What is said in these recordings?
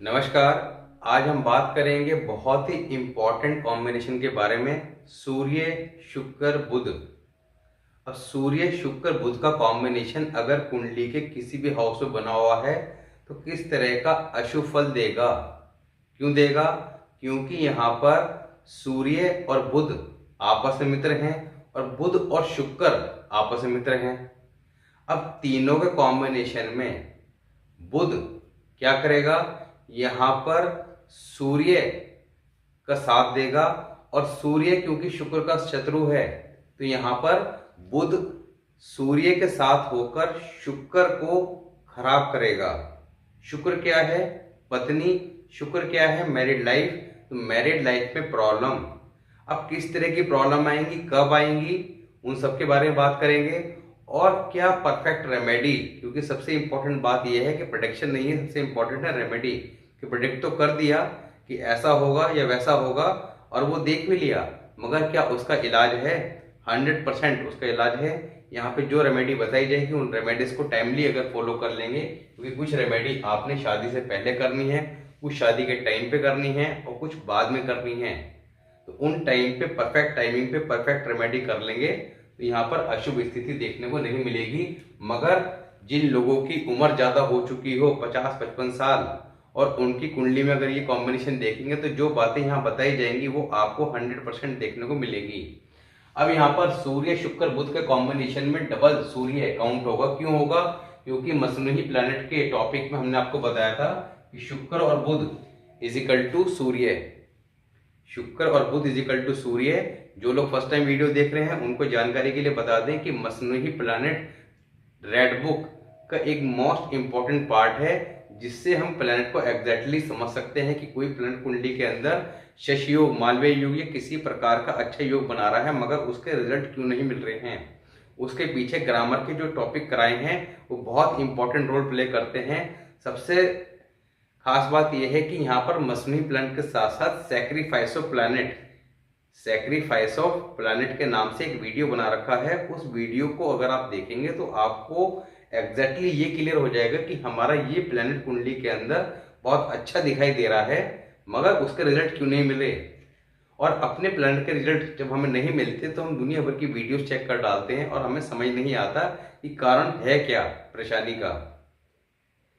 नमस्कार। आज हम बात करेंगे बहुत ही इम्पोर्टेंट कॉम्बिनेशन के बारे में, सूर्य शुक्र बुध। अब सूर्य शुक्र बुध का कॉम्बिनेशन अगर कुंडली के किसी भी हाउस में बना हुआ है तो किस तरह का अशुभ फल देगा। क्यों देगा? क्योंकि यहाँ पर सूर्य और बुध आपस में मित्र हैं और बुध और शुक्र आपस में मित्र हैं। अब तीनों के कॉम्बिनेशन में बुध क्या करेगा? यहाँ पर सूर्य का साथ देगा और सूर्य क्योंकि शुक्र का शत्रु है तो यहाँ पर बुध सूर्य के साथ होकर शुक्र को खराब करेगा। शुक्र क्या है? पत्नी। शुक्र क्या है? Married life. तो मैरिड लाइफ में प्रॉब्लम। अब किस तरह की प्रॉब्लम आएंगी, कब आएंगी, उन सब के बारे में बात करेंगे। और क्या परफेक्ट रेमेडी, क्योंकि सबसे इंपॉर्टेंट बात यह है कि प्रोटेक्शन नहीं है, सबसे इंपॉर्टेंट है रेमेडी। कि प्रोडिक्ट तो कर दिया कि ऐसा होगा या वैसा होगा और वो देख भी लिया, मगर क्या उसका इलाज है? 100% उसका इलाज है। यहाँ पे जो रेमेडी बताई जाएगी उन रेमेडीज को टाइमली अगर फॉलो कर लेंगे, क्योंकि कुछ रेमेडी आपने शादी से पहले करनी है, कुछ शादी के टाइम पे करनी है और कुछ बाद में करनी है। तो उन टाइम पे परफेक्ट टाइमिंग पे परफेक्ट रेमेडी कर लेंगे तो यहाँ पर अशुभ स्थिति देखने को नहीं मिलेगी। मगर जिन लोगों की उम्र ज्यादा हो चुकी हो, 50-55 साल, और उनकी कुंडली में अगर ये कॉम्बिनेशन देखेंगे तो जो बातें यहाँ बताई जाएंगी वो आपको 100% देखने को मिलेगी। अब यहाँ पर सूर्य शुक्र बुध के कॉम्बिनेशन में डबल सूर्य काउंट होगा। क्यों होगा? क्योंकि मसनूही प्लैनेट के टॉपिक में हमने आपको बताया था कि शुक्र और बुध इजिकल टू सूर्य। शुक्र और बुध इजिकल टू सूर्य। जो लोग फर्स्ट टाइम वीडियो देख रहे हैं उनको जानकारी के लिए बता दें कि मसनूही प्लैनेट रेड बुक का एक मोस्ट इंपॉर्टेंट पार्ट है, जिससे हम प्लैनेट को एग्जैक्टली समझ सकते हैं कि कोई प्लैनेट कुंडली के अंदर शश योग, मालवीय योग या किसी प्रकार का अच्छा योग बना रहा है मगर उसके रिजल्ट क्यों नहीं मिल रहे हैं। उसके पीछे ग्रामर के जो टॉपिक कराए हैं वो बहुत इंपॉर्टेंट रोल प्ले करते हैं। सबसे खास बात यह है कि यहाँ पर मसनूही प्लैनेट के साथ साथ सैक्रिफाइस ऑफ प्लैनेट के नाम से एक वीडियो बना रखा है। उस वीडियो को अगर आप देखेंगे तो आपको एग्जैक्टली ये क्लियर हो जाएगा कि हमारा ये प्लैनेट कुंडली के अंदर बहुत अच्छा दिखाई दे रहा है मगर उसके रिजल्ट क्यों नहीं मिले। और अपने प्लैनेट के रिजल्ट जब हमें नहीं मिलते तो हम दुनिया भर की वीडियोस चेक कर डालते हैं और हमें समझ नहीं आता कि कारण है क्या परेशानी का,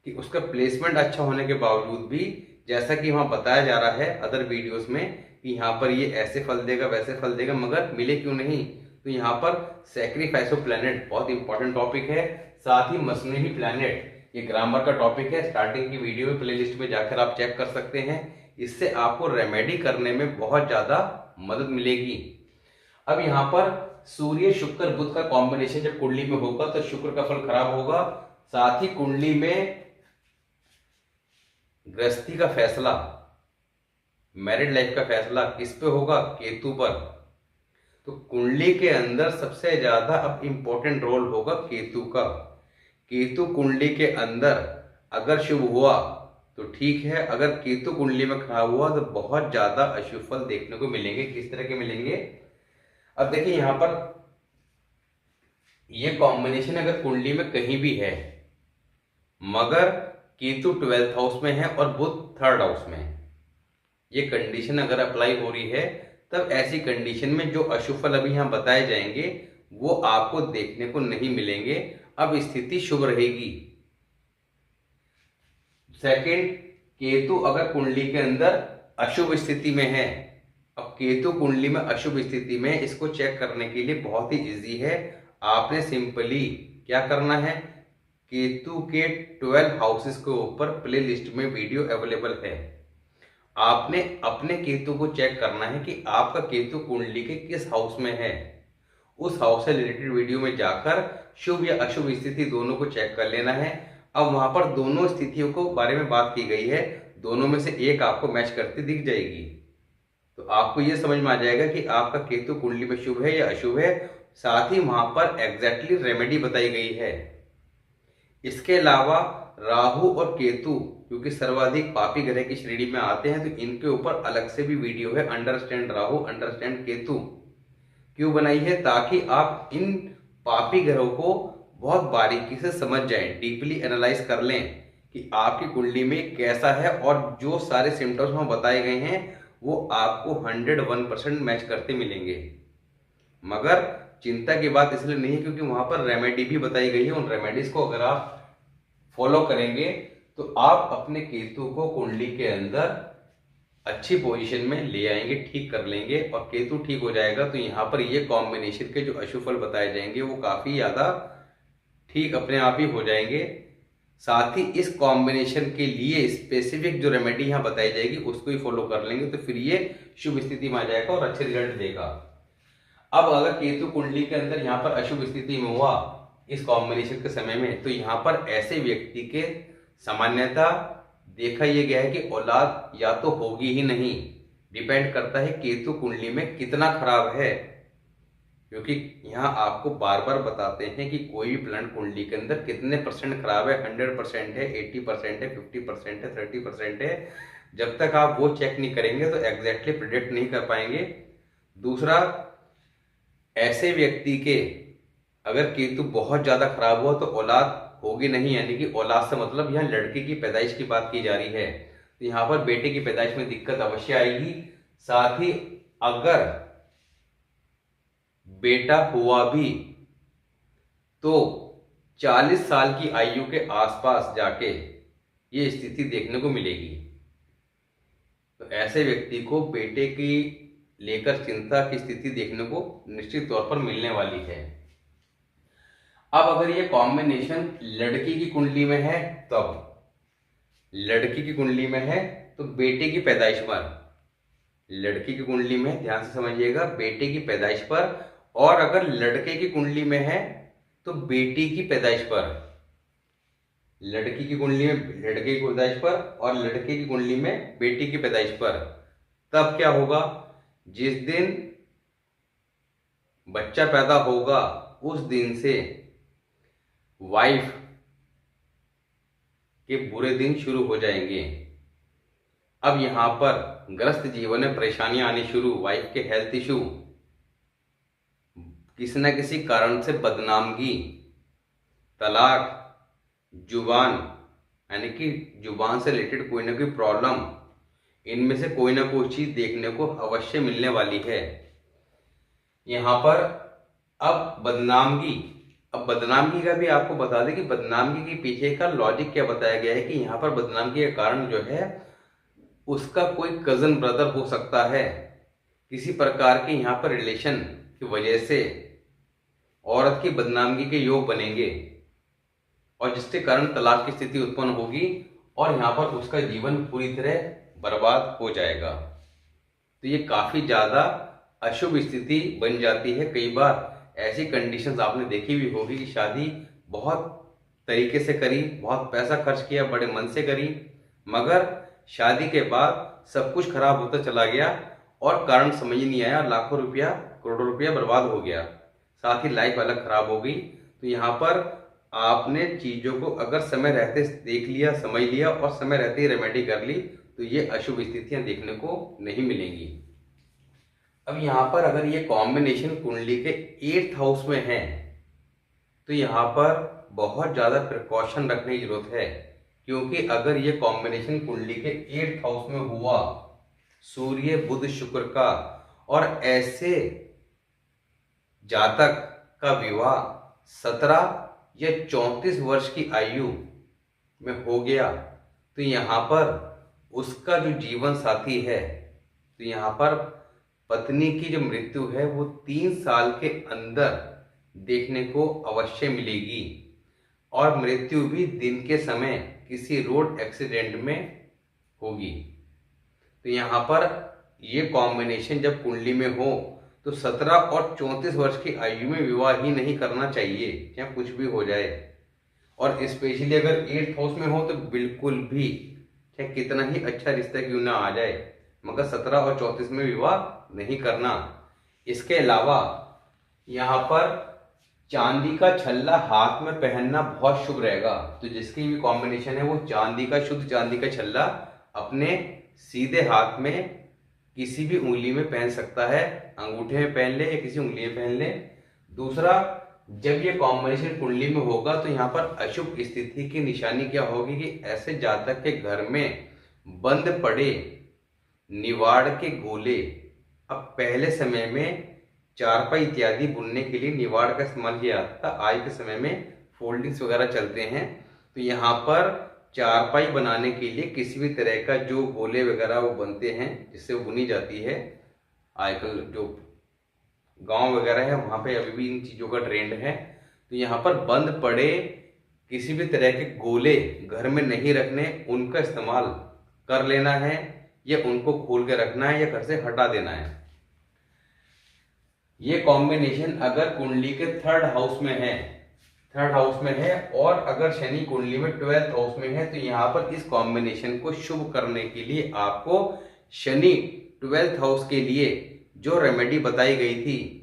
कि उसका प्लेसमेंट अच्छा होने के बावजूद भी, जैसा कि वहां बताया जा रहा है अदर वीडियोस में कि यहाँ पर ये ऐसे फल देगा वैसे फल देगा, मगर मिले क्यों नहीं। तो यहाँ पर सैक्रिफाइस ऑफ प्लैनेट बहुत इंपॉर्टेंट टॉपिक है। साथ ही मसनूही प्लैनेट ये ग्रामर का टॉपिक है, स्टार्टिंग की वीडियो में प्लेलिस्ट में जाकर आप चेक कर सकते हैं। इससे आपको रेमेडी करने में बहुत ज्यादा मदद मिलेगी। अब यहाँ पर सूर्य शुक्र बुध का कॉम्बिनेशन जब कुंडली में होगा तो शुक्र का फल खराब होगा। साथ ही कुंडली में गृहस्थी का फैसला, मैरिड लाइफ का फैसला किस पे होगा? केतु पर। तो कुंडली के अंदर सबसे ज्यादा अब इंपॉर्टेंट रोल होगा केतु का। केतु कुंडली के अंदर अगर शुभ हुआ तो ठीक है, अगर केतु कुंडली में खराब हुआ तो बहुत ज्यादा अशुभ फल देखने को मिलेंगे। किस तरह के मिलेंगे? अब देखिए यहाँ पर ये कॉम्बिनेशन अगर कुंडली में कहीं भी है मगर केतु 12th हाउस में है और बुध 3rd हाउस में है, ये कंडीशन अगर अप्लाई हो रही है तब ऐसी कंडीशन में जो अशुभ फल अभी यहाँ बताए जाएंगे वो आपको देखने को नहीं मिलेंगे। अब स्थिति शुभ रहेगी। सेकंड, केतु अगर कुंडली के अंदर अशुभ स्थिति में है, अब केतु कुंडली में अशुभ स्थिति में, इसको चेक करने के लिए बहुत ही इजी है। आपने सिंपली क्या करना है, केतु के 12 हाउसेस के ऊपर प्ले लिस्ट में वीडियो अवेलेबल है। आपने अपने केतु को चेक करना है कि आपका केतु कुंडली के किस हाउस में है। उस हाउस से रिलेटेड वीडियो में जाकर शुभ या अशुभ स्थिति दोनों को चेक कर लेना है। अब वहां पर दोनों स्थितियों को बारे में बात की गई है, दोनों में से एक आपको मैच करती दिख जाएगी तो आपको यह समझ में आ जाएगा कि आपका केतु कुंडली में शुभ है या अशुभ है। साथ ही वहां पर एग्जैक्टली रेमेडी बताई गई है। इसके अलावा राहु और केतु क्योंकि सर्वाधिक पापी ग्रह की श्रेणी में आते हैं तो इनके ऊपर अलग से भी वीडियो है, अंडरस्टैंड राहु अंडरस्टैंड केतु। क्यों बनाई है? ताकि आप इन पापी ग्रहों को बहुत बारीकी से समझ जाएं, डीपली एनालाइज कर लें कि आपकी कुंडली में कैसा है, और जो सारे सिम्टम्स वहाँ बताए गए हैं वो आपको 101% मैच करते मिलेंगे। मगर चिंता की बात इसलिए नहीं है क्योंकि वहाँ पर रेमेडी भी बताई गई है। उन रेमेडीज को अगर आप फॉलो करेंगे तो आप अपने केतु को कुंडली के अंदर अच्छी पोजीशन में ले आएंगे, ठीक कर लेंगे, और केतु ठीक हो जाएगा तो यहाँ पर ये कॉम्बिनेशन के जो अशुभ फल बताए जाएंगे वो काफी ज्यादा ठीक अपने आप ही हो जाएंगे। साथ ही इस कॉम्बिनेशन के लिए स्पेसिफिक जो रेमेडी यहाँ बताई जाएगी उसको ही फॉलो कर लेंगे तो फिर ये शुभ स्थिति में आ जाएगा और अच्छे रिजल्ट देगा। अब अगर केतु कुंडली के अंदर यहाँ पर अशुभ स्थिति में हुआ इस कॉम्बिनेशन के समय में, तो यहाँ पर ऐसे व्यक्ति के सामान्यता देखा यह गया है कि औलाद या तो होगी ही नहीं। डिपेंड करता है केतु कुंडली में कितना खराब है, क्योंकि यहाँ आपको बार बार बताते हैं कि कोई भी प्लैनेट कुंडली के अंदर कितने परसेंट खराब है। 100% है, 80% है, 50% है, 30% है। जब तक आप वो चेक नहीं करेंगे तो एग्जैक्टली प्रिडिक्ट नहीं कर पाएंगे। दूसरा, ऐसे व्यक्ति के अगर केतु बहुत ज्यादा खराब हुआ तो औलाद होगी नहीं, यानी कि औलाद से मतलब यहाँ लड़के की पैदाइश की बात की जा रही है, तो यहाँ पर बेटे की पैदाइश में दिक्कत अवश्य आएगी। साथ ही अगर बेटा हुआ भी तो 40 साल की आयु के आसपास जाके ये स्थिति देखने को मिलेगी। तो ऐसे व्यक्ति को बेटे की लेकर चिंता की स्थिति देखने को निश्चित तौर पर मिलने वाली है। अब अगर ये कॉम्बिनेशन लड़की की कुंडली में है, तब लड़की की कुंडली में है तो बेटे की पैदाइश पर, लड़की की कुंडली में ध्यान से समझिएगा, बेटे की पैदाइश पर, और अगर लड़के की कुंडली में है तो बेटी की पैदाइश पर। लड़की की कुंडली में लड़के की पैदाइश पर और लड़के की कुंडली में बेटी की पैदाइश पर। तब क्या होगा, जिस दिन बच्चा पैदा होगा उस दिन से वाइफ के बुरे दिन शुरू हो जाएंगे। अब यहां पर ग्रस्त जीवन में परेशानियां आनी शुरू, वाइफ के हेल्थ इशू, किसी न किसी कारण से बदनामगी, तलाक, जुबान यानी कि जुबान से रिलेटेड कोई ना कोई प्रॉब्लम, इनमें से कोई ना कोई चीज देखने को अवश्य मिलने वाली है। यहाँ पर अब बदनामगी का भी आपको बता दें कि बदनामगी के पीछे का लॉजिक क्या बताया गया है कि यहाँ पर बदनामगी का कारण जो है उसका कोई कजन ब्रदर हो सकता है। किसी प्रकार के यहाँ पर रिलेशन की वजह से औरत की बदनामगी के योग बनेंगे और जिसके कारण तलाक की स्थिति उत्पन्न होगी और यहाँ पर उसका जीवन पूरी तरह बर्बाद हो जाएगा। तो ये काफी ज्यादा अशुभ स्थिति बन जाती है। कई बार ऐसी कंडीशंस आपने देखी भी होगी कि शादी बहुत तरीके से करी, बहुत पैसा खर्च किया, बड़े मन से करी, मगर शादी के बाद सब कुछ खराब होता चला गया और कारण समझ ही नहीं आया, लाखों रुपया करोड़ों रुपया बर्बाद हो गया, साथ ही लाइफ अलग खराब हो गई। तो यहाँ पर आपने चीजों को अगर समय रहते देख लिया, समझ लिया और समय रहते ही रेमेडी कर ली तो ये अशुभ स्थितियां देखने को नहीं मिलेंगी। अब यहाँ पर अगर ये कॉम्बिनेशन कुंडली के 8th हाउस में है तो यहाँ पर बहुत ज्यादा प्रिकॉशन रखने की जरूरत है, क्योंकि अगर ये कॉम्बिनेशन कुंडली के 8th हाउस में हुआ सूर्य बुध शुक्र का, और ऐसे जातक का विवाह 17 या 34 वर्ष की आयु में हो गया तो यहाँ पर उसका जो जीवन साथी है, तो यहाँ पर पत्नी की जो मृत्यु है वो 3 साल के अंदर देखने को अवश्य मिलेगी, और मृत्यु भी दिन के समय किसी रोड एक्सीडेंट में होगी। तो यहाँ पर ये कॉम्बिनेशन जब कुंडली में हो तो 17 और 34 वर्ष की आयु में विवाह ही नहीं करना चाहिए, चाहे कुछ भी हो जाए। और स्पेशली अगर 8th हाउस में हो तो बिल्कुल भी, चाहे कितना ही अच्छा रिश्ता क्यों ना आ जाए, मगर 17 और 34 में विवाह नहीं करना। इसके अलावा यहाँ पर चांदी का छल्ला हाथ में पहनना बहुत शुभ रहेगा। तो जिसकी भी कॉम्बिनेशन है वो चांदी का, शुद्ध चांदी का छल्ला अपने सीधे हाथ में किसी भी उंगली में पहन सकता है, अंगूठे में पहन ले या किसी उंगली में पहन ले। दूसरा, जब ये कॉम्बिनेशन कुंडली में होगा तो यहाँ पर अशुभ स्थिति की निशानी क्या होगी कि ऐसे जातक के घर में बंद पड़े निवाड़ के गोले। अब पहले समय में चारपाई इत्यादि बुनने के लिए निवाड़ का इस्तेमाल किया जाता था। आज के समय में फोल्डिंग्स वगैरह चलते हैं, तो यहाँ पर चारपाई बनाने के लिए किसी भी तरह का जो गोले वगैरह वो बनते हैं जिससे वो बुनी जाती है। आजकल जो गांव वगैरह है वहाँ पे अभी भी इन चीज़ों का ट्रेंड है। तो यहाँ पर बंद पड़े किसी भी तरह के गोले घर में नहीं रखने, उनका इस्तेमाल कर लेना है या उनको खोल के रखना है या घर से हटा देना है। ये कॉम्बिनेशन अगर कुंडली के 3rd हाउस में है, 3rd हाउस में है और अगर शनि कुंडली में 12th हाउस में है, तो यहाँ पर इस कॉम्बिनेशन को शुभ करने के लिए आपको शनि 12th हाउस के लिए जो रेमेडी बताई गई थी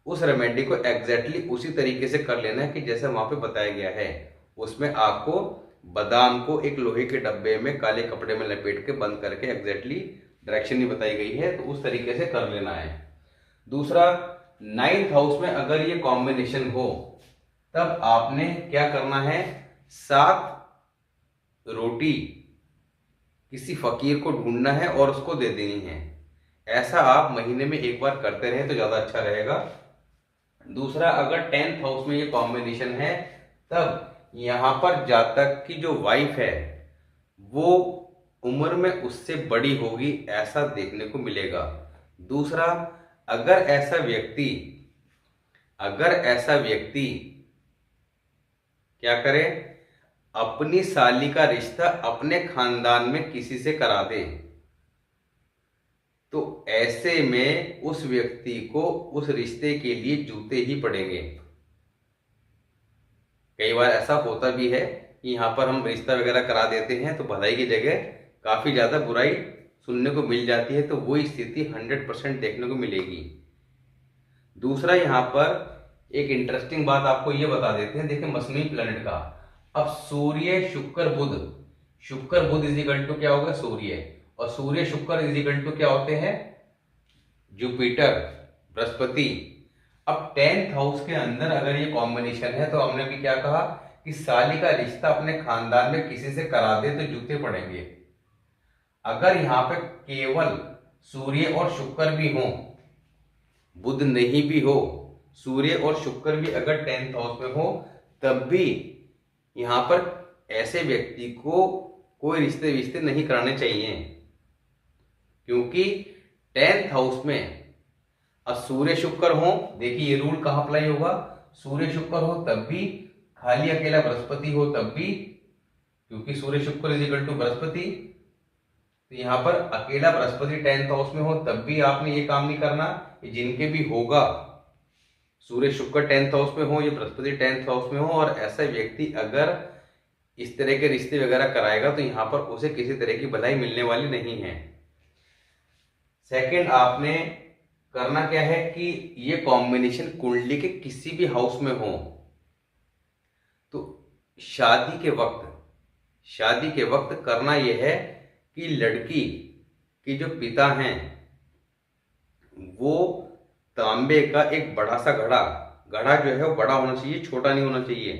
उस रेमेडी को एग्जैक्टली उसी तरीके से कर लेना है कि जैसे वहां पे बताया गया है। उसमें आपको बादाम को एक लोहे के डब्बे में काले कपड़े में लपेट के बंद करके एग्जैक्टली डायरेक्शन ही बताई गई है, तो उस तरीके से कर लेना है। दूसरा, 9th हाउस में अगर ये कॉम्बिनेशन हो तब आपने क्या करना है, 7 रोटी किसी फकीर को ढूंढना है और उसको दे देनी है। ऐसा आप महीने में एक बार करते रहे तो ज्यादा अच्छा रहेगा। दूसरा, अगर 10th हाउस में ये कॉम्बिनेशन है तब यहाँ पर जातक की जो वाइफ है वो उम्र में उससे बड़ी होगी, ऐसा देखने को मिलेगा। दूसरा, अगर ऐसा व्यक्ति क्या करे, अपनी साली का रिश्ता अपने खानदान में किसी से करा दे, तो ऐसे में उस व्यक्ति को उस रिश्ते के लिए जूते ही पड़ेंगे। कई बार ऐसा होता भी है कि यहाँ पर हम रिश्ता वगैरह करा देते हैं तो भलाई की जगह काफी ज्यादा बुराई सुनने को मिल जाती है, तो वो स्थिति 100% देखने को मिलेगी। दूसरा, यहाँ पर एक इंटरेस्टिंग बात आपको ये बता देते हैं, देखिए मसनवी प्लैनेट का। अब सूर्य शुक्र बुध इज इक्वल टू क्या होगा, सूर्य, और सूर्य शुक्र इज इक्वल टू क्या होते हैं, जुपिटर बृहस्पति। अब 10th हाउस के अंदर अगर ये कॉम्बिनेशन है तो हमने भी क्या कहा कि साली का रिश्ता अपने खानदान में किसी से करा दे तो जूते पड़ेंगे। अगर यहाँ पे केवल सूर्य और शुक्र भी हो, बुध नहीं भी हो, सूर्य और शुक्र भी अगर 10th हाउस में हो, तब भी यहाँ पर ऐसे व्यक्ति को कोई रिश्ते नहीं कराने चाहिए, क्योंकि 10th हाउस में अब सूर्य शुक्र हो, देखिए ये रूल कहाँ अप्लाई होगा, सूर्य शुक्र हो तब भी, खाली अकेला बृहस्पति हो तब भी, क्योंकि सूर्य शुक्र इज इक्वल टू बृहस्पति। तो यहाँ पर अकेला बृहस्पति 10th हाउस में हो तब भी आपने ये काम नहीं करना। जिनके भी होगा, सूर्य शुक्र 10th हाउस में हो या बृहस्पति 10th हाउस में हो, और ऐसा व्यक्ति अगर इस तरह के रिश्ते वगैरह कराएगा तो यहाँ पर उसे किसी तरह की भलाई मिलने वाली नहीं है। सेकेंड, आपने करना क्या है कि ये कॉम्बिनेशन कुंडली के किसी भी हाउस में हो तो शादी के वक्त करना यह है कि लड़की की जो पिता हैं वो तांबे का एक बड़ा सा घड़ा जो है वो बड़ा होना चाहिए, छोटा नहीं होना चाहिए।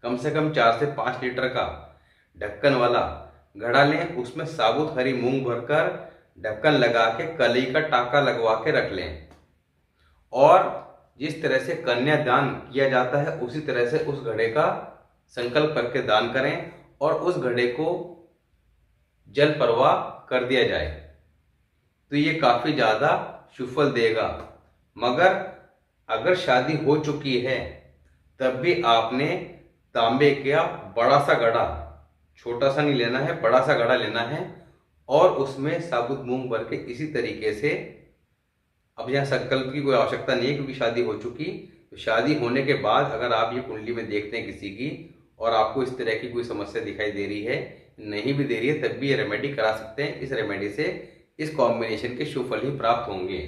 कम से कम 4 से 5 लीटर का ढक्कन वाला घड़ा लें, उसमें साबुत हरी मूंग भरकर ढक्कन लगा के कली का टाका लगवा के रख लें, और जिस तरह से कन्यादान किया जाता है उसी तरह से उस घड़े का संकल्प करके दान करें और उस घड़े को जल प्रवाह कर दिया जाए, तो ये काफी ज्यादा शुभ फल देगा। मगर अगर शादी हो चुकी है तब भी आपने तांबे का बड़ा सा घड़ा, छोटा सा नहीं लेना है, बड़ा सा घड़ा लेना है, और उसमें साबुत मूंग भर के इसी तरीके से, अब यहाँ संकल्प की कोई आवश्यकता नहीं है क्योंकि शादी हो चुकी। तो शादी होने के बाद अगर आप ये कुंडली में देखते हैं किसी की और आपको इस तरह की कोई समस्या दिखाई दे रही है, नहीं भी दे रही है, तब भी ये रेमेडी करा सकते हैं। इस रेमेडी से इस कॉम्बिनेशन के शुभ फल ही प्राप्त होंगे।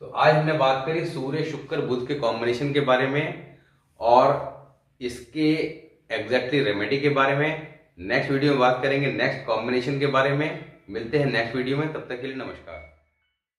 तो आज हमने बात करी सूर्य शुक्र बुध के कॉम्बिनेशन के बारे में और इसके एग्जैक्टली रेमेडी के बारे में। नेक्स्ट वीडियो में बात करेंगे नेक्स्ट कॉम्बिनेशन के बारे में। मिलते हैं नेक्स्ट वीडियो में, तब तक के लिए नमस्कार।